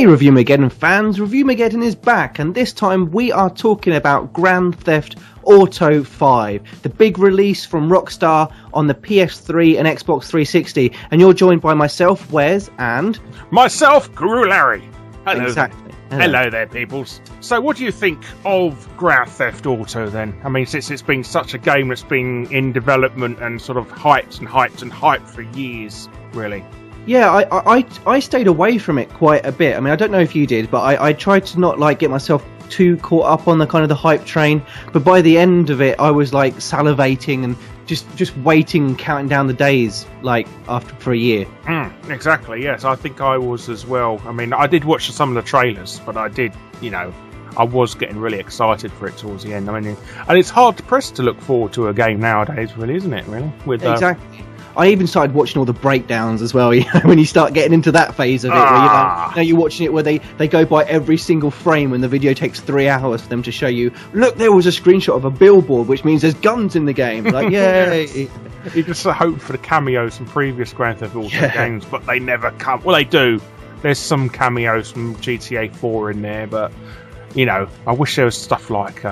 Hey Reviewmageddon fans, Reviewmageddon is back, and this time we are talking about Grand Theft Auto 5, the big release from Rockstar on the PS3 and Xbox 360, and you're joined by myself, Wez, and... myself, Guru Larry. Hello. Exactly. Hello there, peoples. So what do you think of Grand Theft Auto then? I mean, since it's been such a game that's been in development and sort of hyped for years, really. Yeah, I stayed away from it quite a bit. I mean, I don't know if you did, but I tried to not get myself too caught up on the kind of the hype train. But by the end of it, I was salivating and just waiting and counting down the days for a year. Exactly. Yes, I think I was as well. I mean, I did watch some of the trailers, but I did, I was getting really excited for it towards the end. I mean, and it's hard to press to look forward to a game nowadays, really, isn't it? Really, exactly. I even started watching all the breakdowns as well, when you start getting into that phase of it, where you're watching it where they go by every single frame and the video takes 3 hours for them to show you, look, there was a screenshot of a billboard, which means there's guns in the game. Yay! You just hope for the cameos from previous Grand Theft Auto games, but they never come. Well, they do. There's some cameos from GTA 4 in there, but, I wish there was stuff like...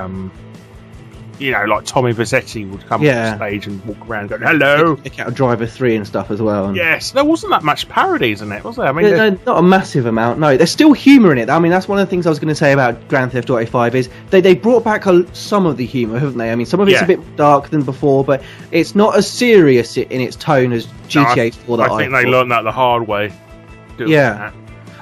like Tommy Vercetti would come on stage and walk around going, hello. Check out Driver 3 and stuff as well. Yes, there wasn't that much parodies in it, was there? I mean, no, not a massive amount, no. There's still humour in it. I mean, that's one of the things I was going to say about Grand Theft Auto 5 is they brought back some of the humour, haven't they? I mean, some of it's a bit darker than before, but it's not as serious in its tone as GTA 4 I think they learned that the hard way. Yeah.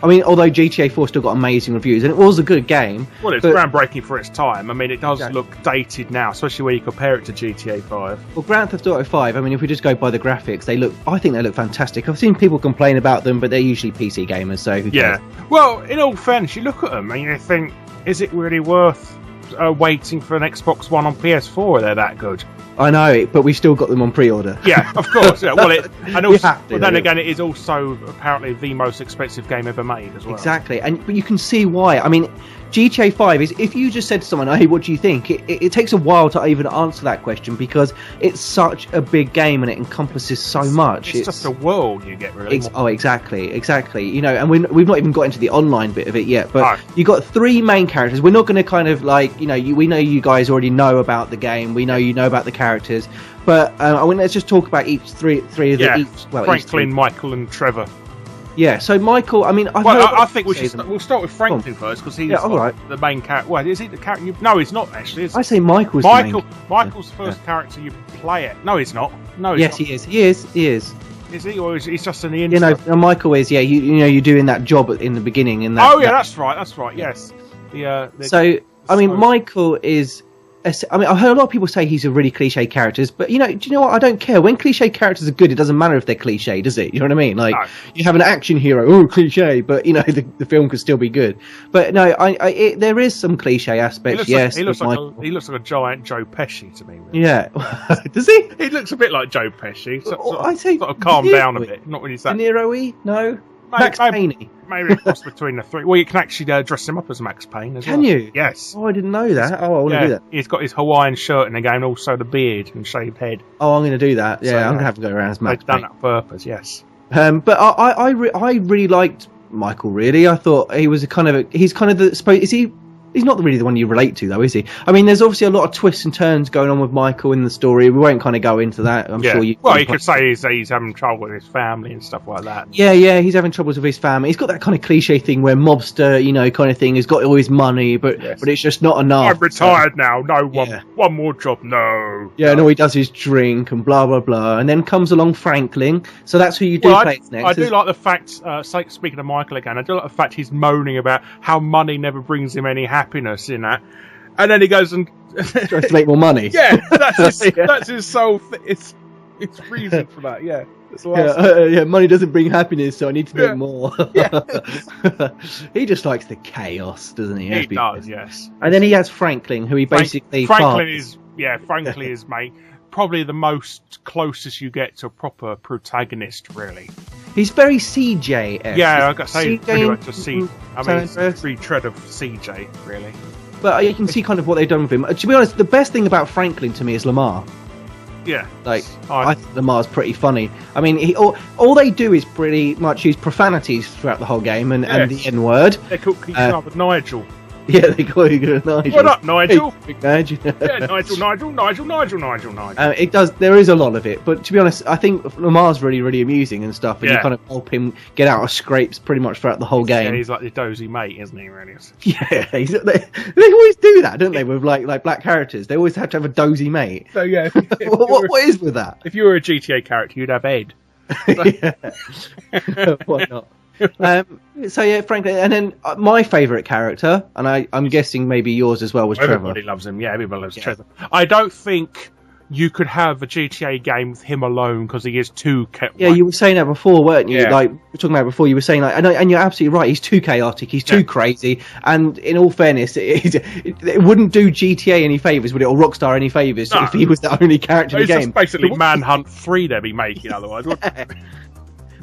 I mean, although GTA 4 still got amazing reviews, and it was a good game. Well, it's groundbreaking for its time. I mean, it does look dated now, especially when you compare it to GTA 5. Well, Grand Theft Auto 5, I mean, if we just go by the graphics, I think they look fantastic. I've seen people complain about them, but they're usually PC gamers, so who cares? Well, in all fairness, you look at them and you think, is it really worth waiting for an Xbox One on PS4? They're that good. I know, but we've still got them on pre-order. Yeah, of course. Yeah. Well, again, it is also apparently the most expensive game ever made as well. Exactly, but you can see why. I mean, GTA 5 is, if you just said to someone, hey, what do you think? It takes a while to even answer that question because it's such a big game and it encompasses so much. It's just a world you get, really. Exactly. And we've not even got into the online bit of it yet, but you've got 3 main characters. We're not going to kind of we know you guys already know about the game. We know you know about the characters, but let's just talk about each three of them. Franklin, Michael, and Trevor. Yeah, so Michael, I mean... I think we'll start with Franklin first, because he's the main character. Well, is he the character? No, he's not, actually. I say Michael's Michael's the first character you play it. No, he's not. No, he's not. He is. Is he, or is he just in the intro? Michael is, you're doing that job in the beginning. In that, that's right, yes. Michael is... I mean, I've heard a lot of people say he's a really cliche character, but do you know what? I don't care. When cliche characters are good, it doesn't matter if they're cliche, does it? You know what I mean? You have an action hero, cliche, but the film could still be good. But no, there is some cliche aspects. He looks like a giant Joe Pesci to me. Really. Yeah, does he? He looks a bit like Joe Pesci. Sort of calm down a bit. Not when he's that. De Niro-y? No. Max Payne. Maybe a cross between the 3. Well, you can actually dress him up as Max Payne as well. Can you? Yes. Oh, I didn't know that. I want to do that. He's got his Hawaiian shirt in the game, and also the beard and shaved head. Oh, I'm going to do that. Yeah, I'm going to have to go around as Max Payne. They've done that on purpose, yes. But I really liked Michael. Really, I thought he was He's not really the one you relate to, though, is he? I mean, there's obviously a lot of twists and turns going on with Michael in the story. We won't kind of go into that. I'm sure you... Well, you could say he's having trouble with his family and stuff like that. Yeah, he's having troubles with his family. He's got that kind of cliche thing where mobster, kind of thing. He's got all his money, but it's just not enough. I'm retired now. No, one more job. No. Yeah, no, he does his drink and blah, blah, blah. And then comes along Franklin. So that's who you do play next. I do like the fact, speaking of Michael again, I do like the fact he's moaning about how money never brings him any happiness in that. And then he goes and tries to make more money. Yeah, that's his sole. It's reason for that. Yeah, money doesn't bring happiness, so I need to make more. He just likes the chaos, doesn't he? He does, yes. And then he has Franklin, who he basically Franklin is mate, probably the most closest you get to a proper protagonist, really. He's very CJ-esque. Yeah, I got to say, pretty much a C. I mean, it's a retread of CJ, really. But you can see kind of what they've done with him. To be honest, the best thing about Franklin to me is Lamar. Yeah. Like, I think Lamar's pretty funny. I mean, all they do is pretty much use profanities throughout the whole game and the N-word. They're called Nigel. Yeah, they call you Nigel. What up, Nigel? Hey, big Nigel. Yeah, Nigel. It does. There is a lot of it, but to be honest, I think Lamar's really, really amusing and stuff, and you kind of help him get out of scrapes pretty much throughout the whole game. Yeah, he's like the dozy mate, isn't he? Really? Yeah, they always do that, don't they? With like black characters, they always have to have a dozy mate. So yeah, what is with that? If you were a GTA character, you'd have Ed. Why not? So yeah, frankly, and then my favourite character, and I'm guessing maybe yours as well, was Trevor. Everybody loves him. Yeah, everybody loves Trevor. I don't think you could have a GTA game with him alone because he is too. Yeah, you were saying that before, weren't you? Yeah. Like we were talking about before, you were saying and you're absolutely right. He's too chaotic. He's too crazy. And in all fairness, it wouldn't do GTA any favours, would it, or Rockstar any favours if he was the only character in the game? It's basically Manhunt 3 they'd be making otherwise.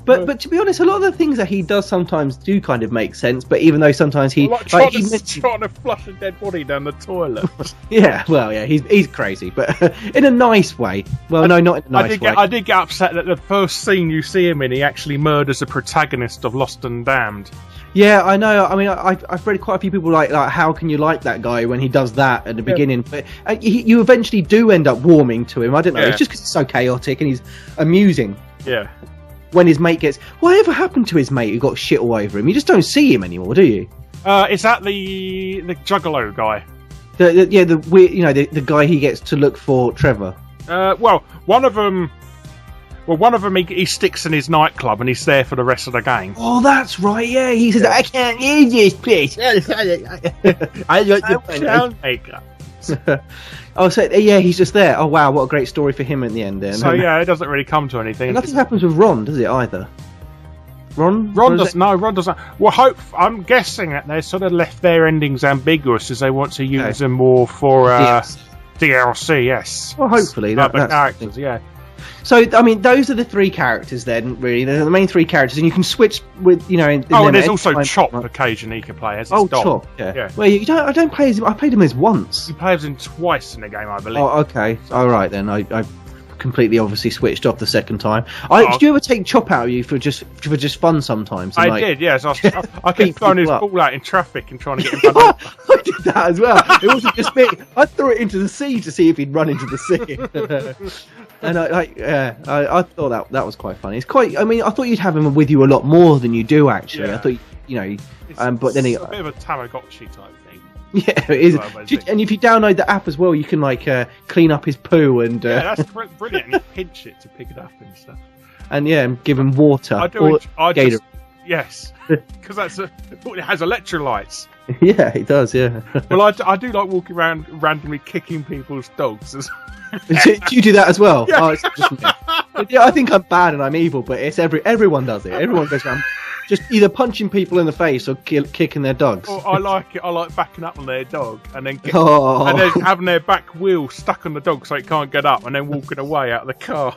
But to be honest, a lot of the things that he does sometimes do kind of make sense. But even though sometimes he trying to flush a dead body down the toilet. He's crazy, but in a nice way. Well, no, not in a nice way. I did get upset that the first scene you see him in, he actually murders the protagonist of Lost and Damned. Yeah, I know. I mean, I've read quite a few people like how can you like that guy when he does that at the beginning? But you eventually do end up warming to him. I don't know. It's just because he's so chaotic and he's amusing. Yeah. When his mate gets... Whatever happened to his mate who got shit all over him? You just don't see him anymore, do you? Is that the Juggalo guy? The guy he gets to look for Trevor. One of them he sticks in his nightclub and he's there for the rest of the game. Oh, that's right, yeah. He says, I can't use this place. I like the soundmaker. Oh, so yeah, he's just there. Oh wow, what a great story for him in the end. Then. So yeah, it doesn't really come to anything. And nothing happens with Ron, does it either? Ron doesn't. No, Ron doesn't. Well, I'm guessing that they sort of left their endings ambiguous as they want to use them more for DLC. Yes. Well, hopefully that's characters. Yeah. So, I mean, those are the three characters then, really. They're the main three characters, and you can switch with, and there's also Chop occasionally you can play as. Chop, yeah. Well, I don't play as him. I played him as once. You play as him twice in the game, I believe. Oh, okay. All right, then. I completely obviously switched off the second time. Did you ever take Chop out of you for just fun sometimes? I did, yes. I kept throwing his ball out in traffic and trying to get him back. I did that as well. It wasn't just me. I threw it into the sea to see if he'd run into the sea. And I thought that was quite funny. It's quite. I mean, I thought you'd have him with you a lot more than you do actually. Yeah. I thought but then it's a bit of a Tamagotchi type thing. Yeah, it is. And if you download the app as well, you can clean up his poo and. That's brilliant. And you pinch it to pick it up and stuff. And give him water. Yes, because it has electrolytes. Yeah, it does. Yeah. Well, I do like walking around randomly kicking people's dogs. Do you do that as well? Yeah. Oh, it's just me. Yeah, I think I'm bad and I'm evil, but it's everyone does it. Everyone goes around just either punching people in the face or kicking their dogs. Oh, I like it. I like backing up on their dog and then and then having their back wheel stuck on the dog so it can't get up, and then walking away out of the car.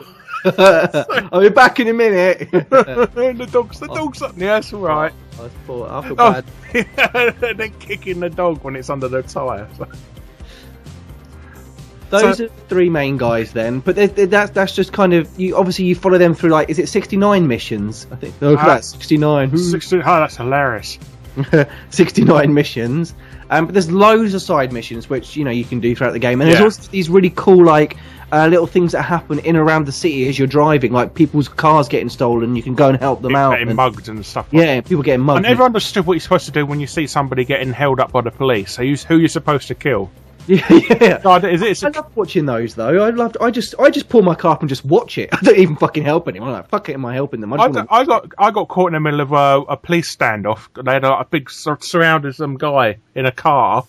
I'll be back in a minute. the dog's up. Yeah, that's all right. I feel bad. And then kicking the dog when it's under the tyre. So. Those are the three main guys then, but that's just kind of you follow them through is it 69 missions? I think. Oh, that's 69. 69. Oh, that's hilarious. 69 missions. But there's loads of side missions which you can do throughout the game, and there's also these really cool little things that happen in and around the city as you're driving, like people's cars getting stolen. You can go and help them out. Getting mugged and stuff. People getting mugged. I never understood what you're supposed to do when you see somebody getting held up by the police. Who you're supposed to kill? Yeah. God, I love watching those though. I just pull my car up and just watch it. I don't even fucking help anyone. I'm like, fuck it, am I helping them? I got caught in the middle of a police standoff. They had a big surrounded some guy in a car,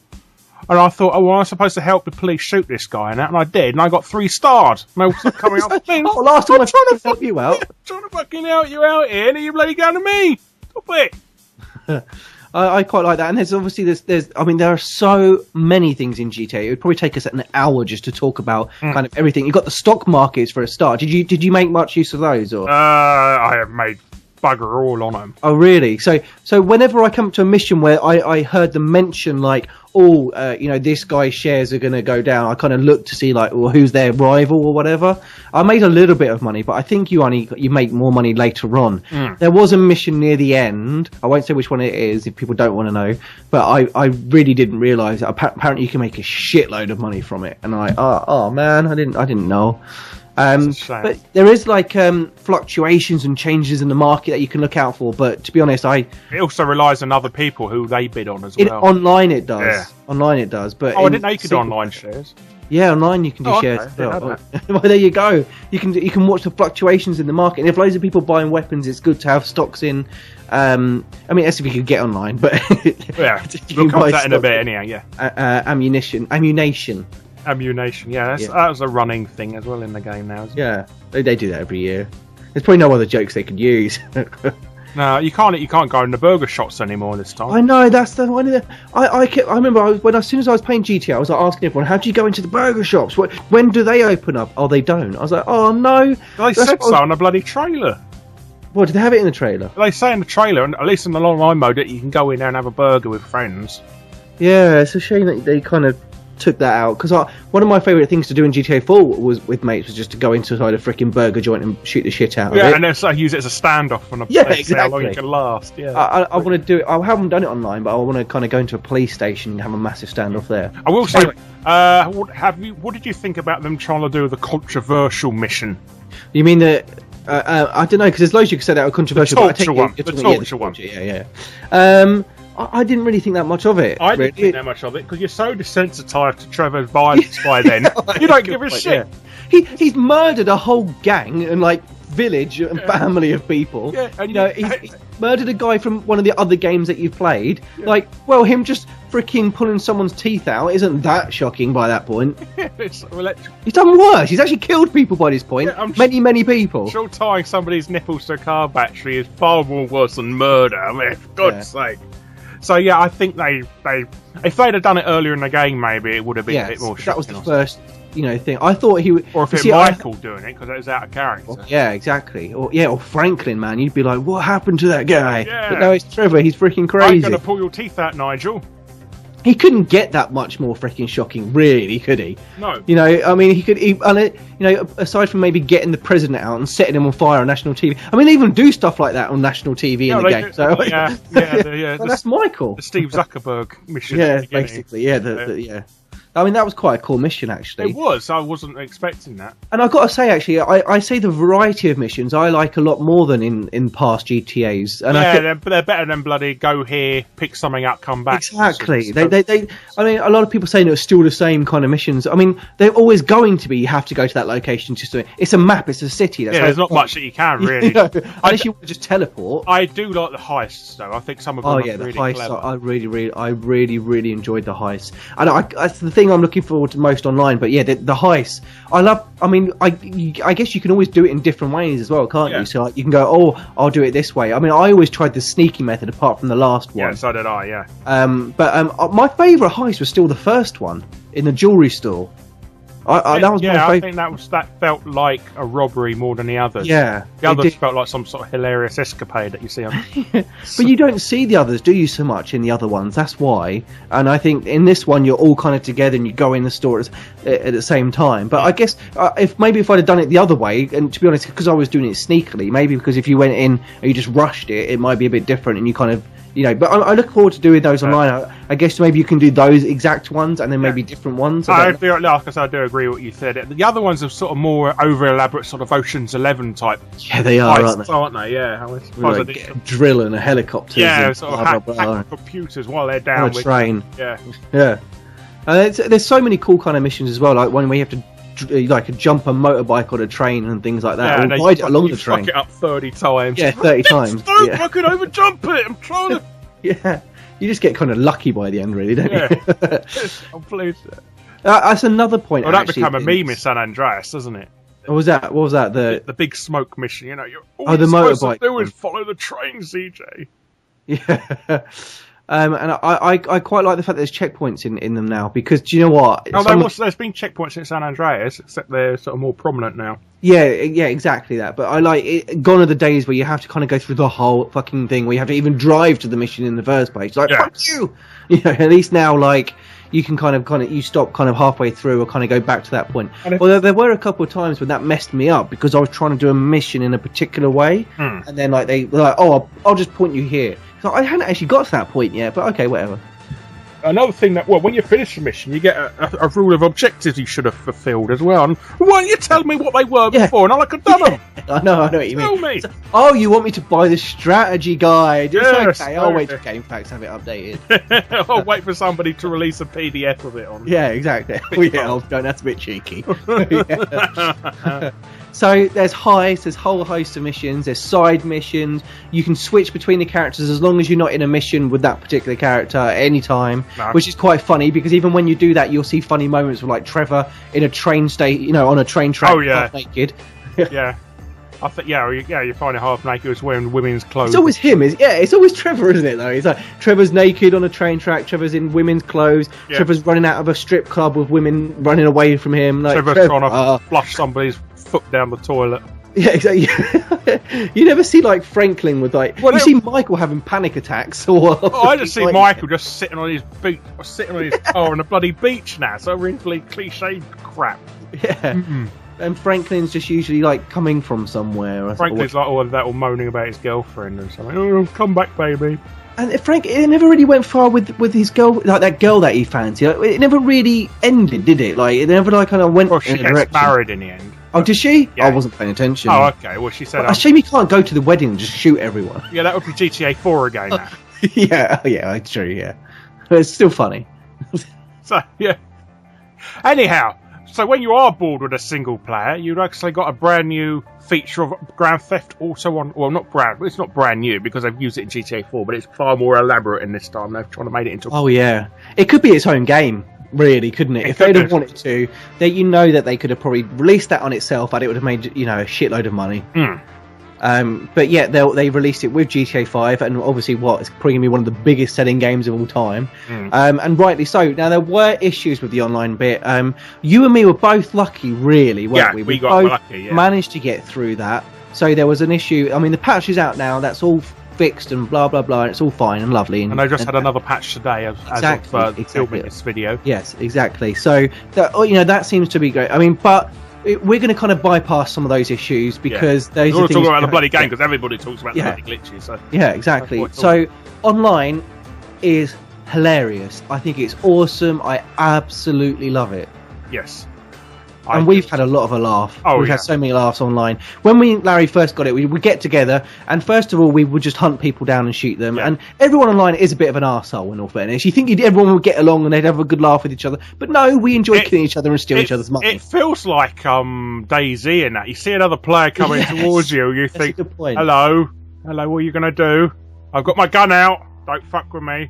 and I thought, I'm supposed to help the police shoot this guy, and I did, and I got 3 stars. And they were coming up. Last time I'm trying to help you out. Trying to fucking help you out here, and you bloody going to me. Stop it. I quite like that, and there's obviously there are so many things in GTA. It would probably take us an hour just to talk about kind of everything. You've got the stock markets for a start. Did you make much use of those? Or I have made bugger all on them. Oh, really? So whenever I come to a mission where I heard them mention, like, this guy's shares are going to go down, I kind of look to see, like, well, who's their rival or whatever. I made a little bit of money, but I think you make more money later on. There was a mission near the end. I won't say which one it is if people don't want to know, but I really didn't realise that apparently you can make a shitload of money from it. And oh man, I didn't know. But there is like fluctuations and changes in the market that you can look out for. But to be honest, it also relies on other people who they bid on as well. Online it does. Yeah. Online it does. But I didn't know you could do online shares. Yeah, online you can do shares as well. Well, there you go. You can watch the fluctuations in the market. And if loads of people buying weapons, it's good to have stocks in. I mean, that's if you could get online, but yeah, we'll come to that in a bit. Anyhow, yeah. Ammunition. Yeah, that was a running thing as well in the game now. Isn't it? They do that every year. There's probably no other jokes they could use. No, you can't go in the burger shops anymore this time. I know, that's the one. I remember as soon as I was playing GTA, I was like asking everyone, how do you go into the burger shops? When do they open up? Oh, they don't. I was like, oh no. They said so on a bloody trailer. What, did they have it in the trailer? They say in the trailer, and at least in the online mode, that you can go in there and have a burger with friends. Yeah, it's a shame that they kind of took that out, because one of my favourite things to do in GTA 4 with mates was just to go inside a freaking burger joint and shoot the shit out of it. Yeah, and then so use it as a standoff on exactly. How long you can last. Yeah, I want to do it. I haven't done it online, but I want to kind of go into a police station and have a massive standoff there. I will say, what did you think about them trying to do the controversial mission? You mean the? I don't know, because there's loads you could say that are controversial. The torture one. The torture one. Yeah. I didn't really think that much of it. I didn't think that much of it because you're so desensitized to Trevor's violence by then. You don't give a shit. Yeah. He's murdered a whole gang and like village and family of people. Yeah, and he's murdered a guy from one of the other games that you've played. Yeah. Like, well, him just freaking pulling someone's teeth out isn't that shocking by that point. He's done worse. He's actually killed people by this point. Yeah, many people. Sure, tying somebody's nipples to a car battery is far more worse than murder. I mean, for God's sake. So yeah, I think they if they'd have done it earlier in the game, maybe it would have been a bit more. That was the first, thing. I thought he would, or if it was Michael doing it because it was out of character. Yeah, exactly. Or Franklin, man, you'd be like, what happened to that guy? Yeah. But no, it's Trevor. He's freaking crazy. I'm gonna pull your teeth out, Nigel. He couldn't get that much more freaking shocking, really, could he? No. I mean, he could. Aside from maybe getting the president out and setting him on fire on national TV. I mean, they even do stuff like that on national TV in the game. So that's Michael. The Steve Zuckerberg mission. Yeah, basically. Yeah. I mean, that was quite a cool mission, actually. It was. I wasn't expecting that. And I've got to say, actually, I say the variety of missions I like a lot more than in past GTAs. And they're better than bloody go here, pick something up, come back. Exactly. I mean, a lot of people saying it's still the same kind of missions. I mean, they're always going to be. You have to go to that location. It's a map. It's a city. There's not much that you can really. Unless you want to just teleport. I do like the heists, though. I think some of them are really heists, clever. I really enjoyed the heists. And that's the thing I'm looking forward to most online. But yeah, the heists, I love. I mean, I guess you can always do it in different ways as well, can't you? So like, you can go, I'll do it this way. I mean, I always tried the sneaky method, apart from the last one. Yeah, so did I. Yeah. But my favourite heist was still the first one in the jewellery store. That was my favourite. I think that felt like a robbery more than the others. Yeah, the others felt like some sort of hilarious escapade that you see on. But you don't see the others, do you? So much in the other ones. That's why. And I think in this one, you're all kind of together and you go in the store at the same time. But I guess if I'd have done it the other way, and to be honest, because I was doing it sneakily, maybe because if you went in and you just rushed it, it might be a bit different, and you kind of. But I look forward to doing those online. I guess maybe you can do those exact ones and then maybe different ones. I do agree with what you said. The other ones are sort of more over elaborate, sort of Ocean's 11 type. Yeah, they are, aren't they? Yeah. Like a drill and a helicopter. Yeah, sort of hack computers while they're down. On a train. Yeah. And there's so many cool kind of missions as well. Like one where you have to jump a motorbike on a train and things like that, or ride it along the train. Fuck it up 30 times. Yeah, 30 times. Don't fucking over jump it. I'm trying to. Yeah, you just get kind of lucky by the end, really, don't you? I'm pleased. That's another point. Well, that become a meme in San Andreas, doesn't it? What was that? The big smoke mission. You're the motorbike. Do is follow the train, CJ. Yeah. And I quite like the fact that there's checkpoints in them now, because do you know what? There's been checkpoints in San Andreas, except they're sort of more prominent now. Yeah, exactly that. But I like it. Gone are the days where you have to kind of go through the whole fucking thing, where you have to even drive to the mission in the first place. Like, fuck you! You know, at least now, like, you can kind of you stop kind of halfway through or kind of go back to that point. Although there were a couple of times when that messed me up, because I was trying to do a mission in a particular way, and then like they were like, oh, I'll just point you here. So I hadn't actually got to that point yet, but okay, whatever. Another thing that, when you finish the mission, you get a rule of objectives you should have fulfilled as well. And why don't you tell me what they were before, and I could have done them? I know what you mean. Tell me. So, oh, you want me to buy the strategy guide? Yes, it's okay. I'll wait till Game Facts have it updated. I'll wait for somebody to release a PDF of it on. Yeah, exactly. That's a bit cheeky. So there's heists, there's a whole host of missions, there's side missions. You can switch between the characters as long as you're not in a mission with that particular character at any time, which is quite funny, because even when you do that, you'll see funny moments with like Trevor in a train on a train track, half naked. Yeah. I think you find it half naked, was wearing women's clothes. It's always him, it's always Trevor, isn't it? Though it's like Trevor's naked on a train track, Trevor's in women's clothes, Trevor's running out of a strip club with women running away from him. Like, Trevor's trying to flush somebody's foot down the toilet. Yeah, exactly. You never see like Franklin with like. You see Michael having panic attacks, or. I just see Michael just sitting on his car on a bloody beach now. So really cliched crap. Yeah. And Franklin's just usually like coming from somewhere. Franklin's like all that, all moaning about his girlfriend and something. Oh, come back, baby. And Frank, it never really went far with his girl, like that girl that he fancied. Like, it never really ended, did it? Like it never like kind of went. Well, she gets married in the end. Oh, did she? Yeah. I wasn't paying attention. Oh, okay. Well, she said. A shame you can't go to the wedding and just shoot everyone. Yeah, that would be GTA 4 again. Now. yeah, true. Yeah, but it's still funny. So yeah. Anyhow. So when you are bored with a single player, you've actually got a brand new feature of Grand Theft Auto on. Well, it's not brand new because they've used it in GTA 4, but it's far more elaborate in this time. They've trying to make it into. Oh yeah, it could be its own game, really, couldn't it? If they'd have wanted to, that they could have probably released that on itself, and it would have made a shitload of money. But yeah, they released it with GTA 5, and obviously it's probably going to be one of the biggest selling games of all time, and rightly so. Now, there were issues with the online bit. You and me were both lucky, really, weren't we? We got lucky, yeah. Managed to get through that. So there was an issue. I mean, the patch is out now, that's all fixed and blah, blah, blah, and it's all fine and lovely. And they just had another patch today as of filming this video. Yes, exactly. So, that seems to be great. I mean, but... we're going to kind of bypass some of those issues because those are things. We're talking about the bloody game because everybody talks about the bloody glitches. So. Yeah, exactly. So online is hilarious. I think it's awesome. I absolutely love it. Yes. And we've had a lot of a laugh. We've had so many laughs online. When we and Larry first got it, we would get together, and first of all, we would just hunt people down and shoot them. Yeah. And everyone online is a bit of an arsehole, in all fairness. You think everyone would get along and they'd have a good laugh with each other. But no, we enjoy killing each other and steal each other's money. It feels like DayZ and that. You see another player coming towards you, you think, hello, what are you going to do? I've got my gun out. Don't fuck with me.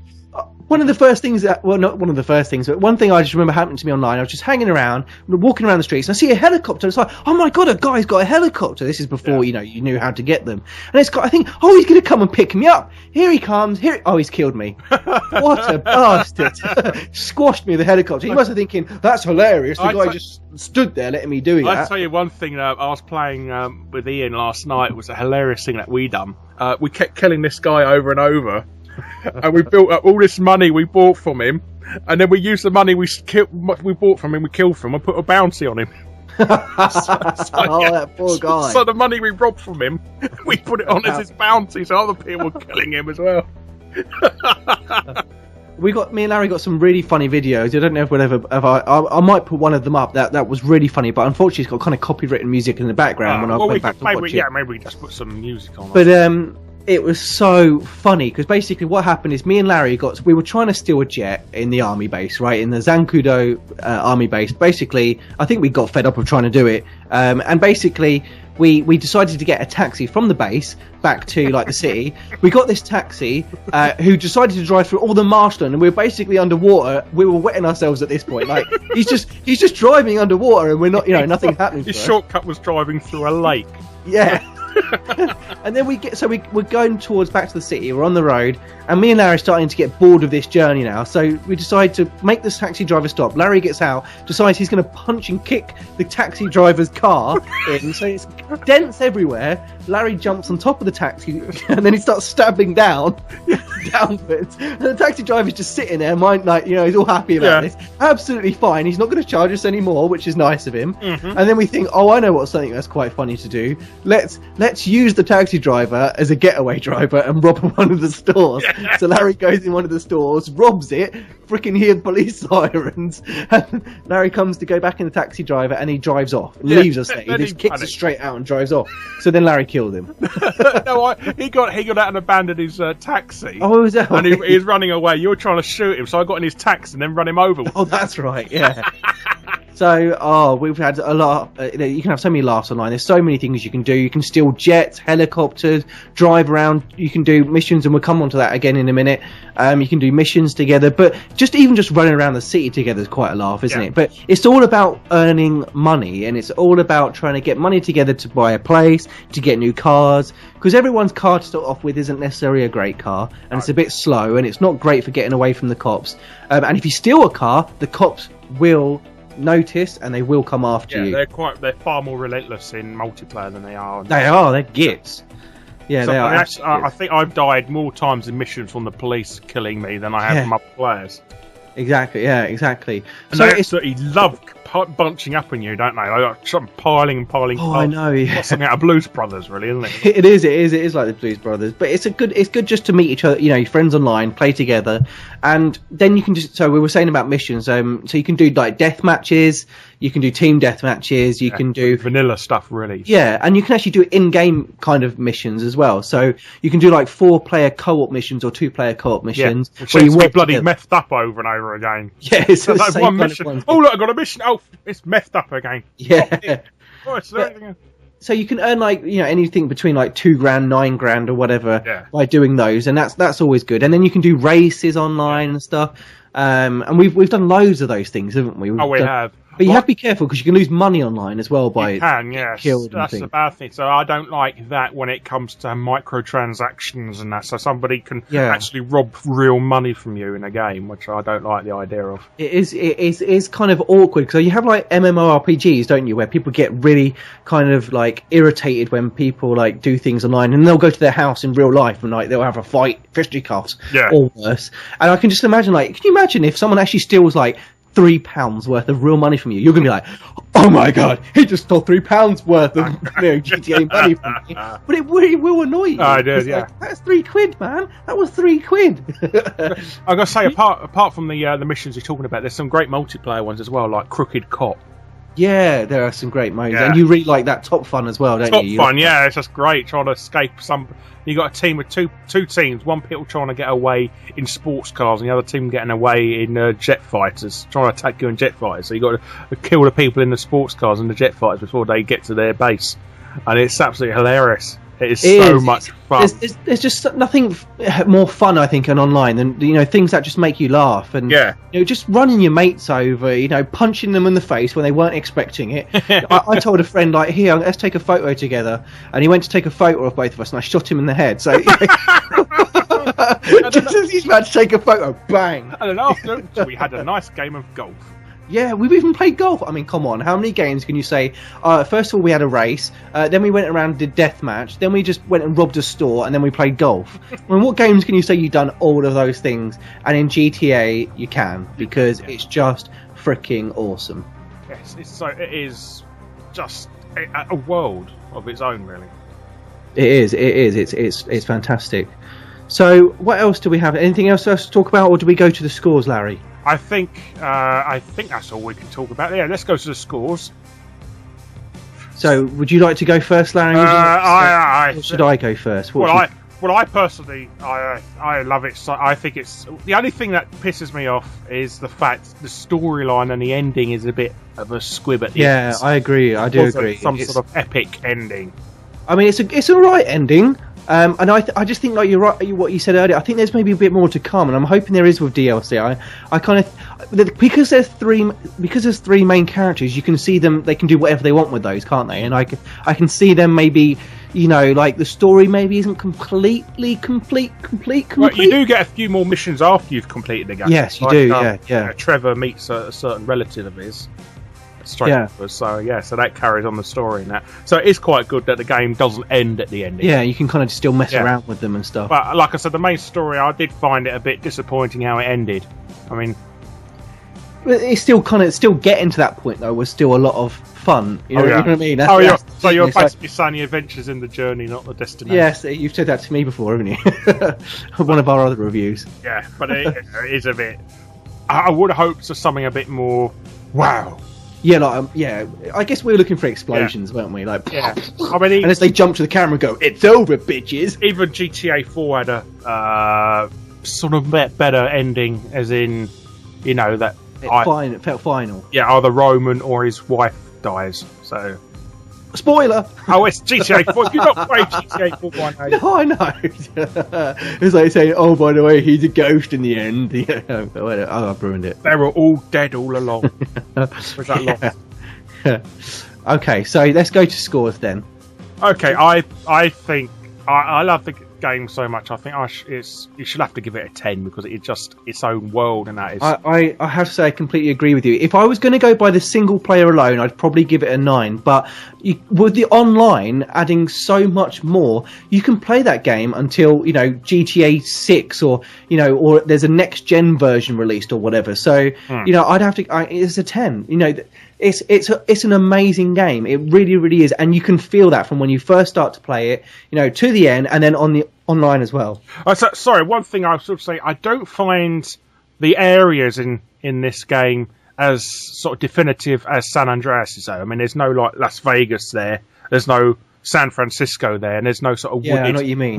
One of the first things not one of the first things, but one thing I just remember happening to me online, I was just hanging around, walking around the streets, and I see a helicopter. It's like, oh my god, a guy's got a helicopter. This is before, you knew how to get them. And I think, oh, he's going to come and pick me up. Here he comes. Oh, he's killed me. What a bastard. Squashed me with a helicopter. He must have thinking, that's hilarious. The guy just stood there letting me do that. I'll tell you one thing, I was playing with Ian last night. It was a hilarious thing that we done. We kept killing this guy over and over. And we built up all this money we bought from him, and then we used the money we bought from him, we killed from him, and put a bounty on him. That poor guy. So the money we robbed from him, we put it on as his bounty, so other people were killing him as well. Me and Larry got some really funny videos. I don't know if we'll ever. I might put one of them up. That was really funny, but unfortunately, it's got kind of copywritten music in the background when I went back to watch it. Yeah, maybe we just put some music on. But it was so funny because basically what happened is me and Larry we were trying to steal a jet in the army base, right, in the Zancudo army base. Basically, I think we got fed up of trying to do it, and basically we decided to get a taxi from the base back to like the city. We got this taxi who decided to drive through all the marshland, and we were basically underwater. We were wetting ourselves at this point. Like he's just driving underwater, and we're not, nothing's happening. His shortcut was driving through a lake. Yeah. And then we're going towards back to the city. We're on the road, and me and Larry are starting to get bored of this journey now. So we decide to make this taxi driver stop. Larry gets out, decides he's going to punch and kick the taxi driver's car in. So it's dents everywhere. Larry jumps on top of the taxi, and then he starts stabbing downwards. And the taxi driver's just sitting there, he's all happy about this. Absolutely fine. He's not going to charge us anymore, which is nice of him. Mm-hmm. And then we think, I know what's something that's quite funny to do. Let's use the taxi driver as a getaway driver and rob one of the stores. So Larry goes in one of the stores, robs it, freaking hear police sirens, and Larry comes to go back in the taxi driver, and he drives off, leaves us there. He just kicks us straight out and drives off. So then Larry killed him. No, he got out and abandoned his taxi. Oh, was that? And he was running away. You were trying to shoot him, so I got in his taxi and then run him over. Oh, that's right. Yeah. So, we've had a lot. You can have so many laughs online. There's so many things you can do. You can steal jets, helicopters, drive around. You can do missions, and we'll come on to that again in a minute. You can do missions together, but just running around the city together is quite a laugh, isn't it? But it's all about earning money, and it's all about trying to get money together to buy a place, to get new cars, because everyone's car to start off with isn't necessarily a great car, and it's a bit slow, and it's not great for getting away from the cops. And if you steal a car, the cops will notice and they will come after you. They're far more relentless in multiplayer than they are. They're gits. Yeah, so they are. I think I've died more times in missions from the police killing me than I have from other players. Exactly. Yeah, exactly. And they absolutely love bunching up on you, don't they? Like some piling. Oh, I know. Yeah. That's something out of Blues Brothers, really, isn't it? It is like the Blues Brothers, but it's good just to meet each other, your friends online, play together, and then you can just. So we were saying about missions. So you can do like death matches, you can do team death matches, you can do vanilla stuff, really. Yeah, and you can actually do in-game kind of missions as well. So you can do like 4-player co-op missions or 2-player co-op missions. Yeah, where you work bloody methed up over and over again. Yeah, it's like one mission. Oh look, I got a mission. Oh, it's methed up again. Yeah. Oh, so you can earn anything between like $2,000, $9,000 or whatever by doing those, and that's always good. And then you can do races online and stuff. And we've done loads of those things, haven't we? We have. But you have to be careful because you can lose money online as well by killed. That's the bad thing. So I don't like that when it comes to microtransactions and that. So somebody can actually rob real money from you in a game, which I don't like the idea of. It is kind of awkward because you have like MMORPGs, don't you, where people get really kind of like irritated when people like do things online, and they'll go to their house in real life and like they'll have a fight, fisticuffs, or worse. And I can just imagine, like, can you imagine if someone actually steals like £3 worth of real money from you? You're gonna be like, oh my god, he just stole £3 worth of GTA money from me. But it really will annoy you. I did, yeah. Like, that's £3, man. That was £3. I gotta say, apart from the missions you're talking about, there's some great multiplayer ones as well, like Crooked Cop. Yeah, there are some great modes, and you really like that Top Fun as well, don't you? Top Fun, yeah, it's just great trying to escape some. You got a team with two teams. One people trying to get away in sports cars, and the other team getting away in jet fighters, trying to attack you in jet fighters. So you got to kill the people in the sports cars and the jet fighters before they get to their base, and it's absolutely hilarious. It is so much fun. There's just nothing more fun, I think, on online than things that just make you laugh, and just running your mates over, punching them in the face when they weren't expecting it. I told a friend, like, here, let's take a photo together, and he went to take a photo of both of us, and I shot him in the head. So just as he's about to take a photo, bang! And then after, we had a nice game of golf. Yeah, we've even played golf. I mean, come on, how many games can you say? First of all, we had a race, then we went around and did deathmatch, then we just went and robbed a store, and then we played golf. I mean, what games can you say you've done all of those things? And in GTA, you can, because it's just freaking awesome. Yes, it is just a world of its own, really. It is. It's fantastic. So, what else do we have? Anything else to talk about, or do we go to the scores, Larry? I think that's all we can talk about. Yeah, let's go to the scores. So, would you like to go first, Larry? Or should I go first? I personally, I love it. So I think it's the only thing that pisses me off is the fact the storyline and the ending is a bit of a squib at the end. Yeah, I agree. I do agree. Some sort of epic ending. I mean, it's a right ending. And I just think, like, you're right, what you said earlier. I think there's maybe a bit more to come, and I'm hoping there is with DLC. I kind of, because there's three main characters, you can see them. They can do whatever they want with those, can't they? And I can see them maybe you know, like the story maybe isn't completely complete. Well, you do get a few more missions after you've completed the game. Yes, you do. Yeah. You know, Trevor meets a certain relative of his. So that carries on the story and that. So it is quite good that the game doesn't end at the end. Yeah, you can kind of still mess around with them and stuff. But like I said, the main story, I did find it a bit disappointing how it ended. I mean, it's still getting to that point though was still a lot of fun. You know, you know what I mean? So you're basically saying the adventures in the journey, not the destination. Yes, you've said that to me before, haven't you? One of our other reviews. Yeah, but it is a bit. I would have hoped for something a bit more. Wow. Yeah, I guess we were looking for explosions, weren't we? Like, I mean, and as they jump to the camera and go, "It's over, bitches." Even GTA 4 had a sort of better ending, as in, you know, that it felt final. Yeah, either Roman or his wife dies. So, spoiler. Oh, it's GTA 4. You've not played GTA 4 by now. No, I know. It's like saying, "Oh, by the way, he's a ghost in the end." Oh, I've ruined it. They were all dead all along. Was that lost? Okay, so let's go to scores then. Okay, I think I love the game so much. I think you should have to give it a 10 because it's just its own world, and that is. I have to say I completely agree with you. If I was going to go by the single player alone, I'd probably give it a 9. But with the online adding so much more, you can play that game until GTA 6 or there's a next gen version released or whatever. So I'd have to. It's a 10. It's an amazing game. It really, really is, and you can feel that from when you first start to play it, to the end, and then on the online as well. Sorry, one thing I was sort of saying, I don't find the areas in this game as sort of definitive as San Andreas is. Though. I mean, there's no like Las Vegas there, there's no San Francisco there, and there's no sort of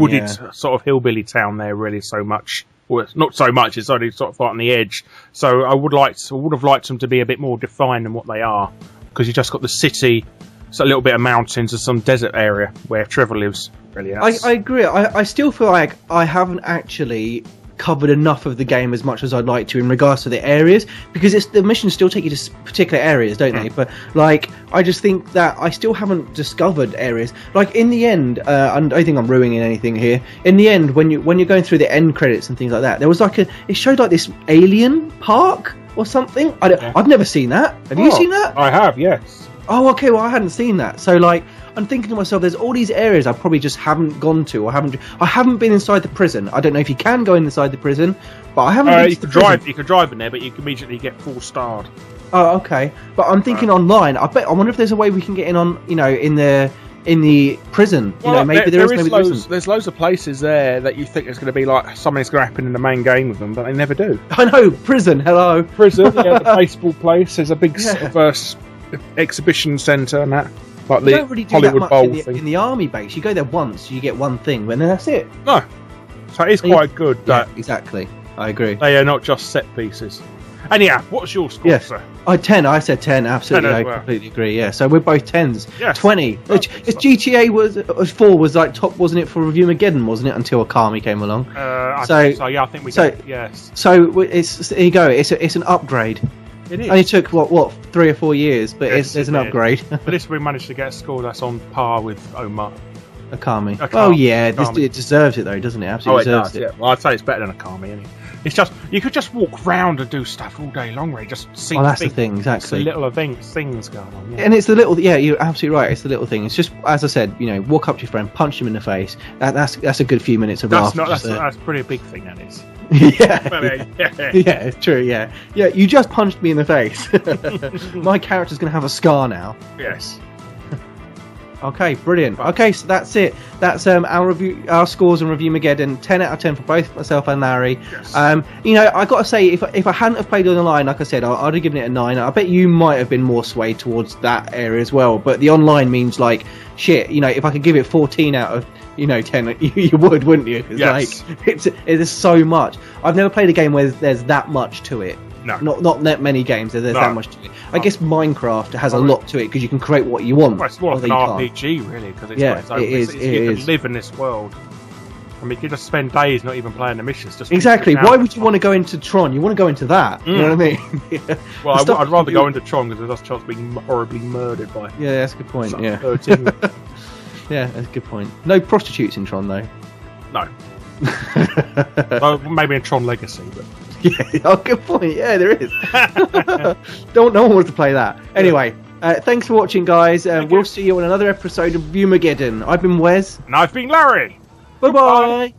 wooded sort of hillbilly town there really so much. Well, not so much. It's only sort of right on the edge. So I would have liked them to be a bit more defined than what they are, because you just got the city, so a little bit of mountains and some desert area where Trevor lives. Really, I agree. I still feel like I haven't actually covered enough of the game as much as I'd like to in regards to the areas, because the missions still take you to particular areas, don't they? But like, I just think that I still haven't discovered areas. Like in the end, I don't think I'm ruining anything here. In the end, when you're going through the end credits and things like that, there was it showed like this alien park or something. I've never seen that. Have you seen that? I have, yes. Oh, okay. Well, I hadn't seen that. So like, I'm thinking to myself, there's all these areas I probably just haven't gone to, or I haven't been inside the prison. I don't know if you can go inside the prison, but I haven't been to the prison. You can drive in there, but you can immediately get 4-starred. Oh, okay. But I'm thinking online. I wonder if there's a way we can get in on, in the prison. Maybe there is. Maybe there isn't. There's loads of places there that you think there's going to be like something's going to happen in the main game with them, but they never do. I know, prison. Hello, prison. Yeah, the baseball place. There's a big sort of exhibition centre and that. Like you don't really do Hollywood that much in the army base. You go there once, you get one thing, and then that's it. No, so it is quite good. Exactly. I agree. They are not just set pieces. Anyhow, what's your score, sir? 10. I said 10. Absolutely, 10 I completely agree. Yeah, so we're both 10s. Yes. 20. GTA 4 was like top, wasn't it, for Reviewmageddon, wasn't it? Until Akami came along. I think so. Yeah, I think we did. Yes. So there you go. It's an upgrade. It is. Only took what 3 or 4 years, but it's an upgrade. But this we managed to get a score that's on par with Akami. Oh yeah, it deserves it though, doesn't it? Absolutely deserves it. Yeah. Well, I'd say it's better than Akami anyway. It's just you could just walk around and do stuff all day long, right? Just see. Oh, that's the thing, exactly. It's the little things going on. Yeah. And it's the little. Yeah, you're absolutely right. It's the little thing. It's just, as I said, walk up to your friend, punch him in the face. That's a good few minutes of laughter. That's pretty big thing. That is. Yeah, it's true. Yeah, you just punched me in the face. My character's going to have a scar now. Yes. Okay, brilliant. Okay, so that's it. That's our scores on Reviewmageddon. 10 out of 10 for both myself and Larry. Yes. I got to say, if I hadn't have played online, like I said, I'd have given it a 9. I bet you might have been more swayed towards that area as well. But the online means like shit. If I could give it 14 out of 10, you would, wouldn't you? Yes. It's so much. I've never played a game where there's that much to it. No. Not that many games there's that much to it. I guess Minecraft has a lot to it because you can create what you want. Well, it's more like an RPG, really, because you can live in this world. I mean, you can just spend days not even playing the missions. Exactly. Why would you want to go into Tron? You want to go into that. You know what I mean? Well, I'd rather go into Tron because there's a chance of being horribly murdered by. Yeah, that's a good point. Yeah. Yeah, that's a good point. No prostitutes in Tron, though. No. Well, maybe in Tron Legacy, but... Yeah, oh, good point. Yeah, there is. No one wants to play that. Anyway, thanks for watching, guys. We'll see you on another episode of Reviewmageddon. I've been Wez. And I've been Larry. Bye-bye.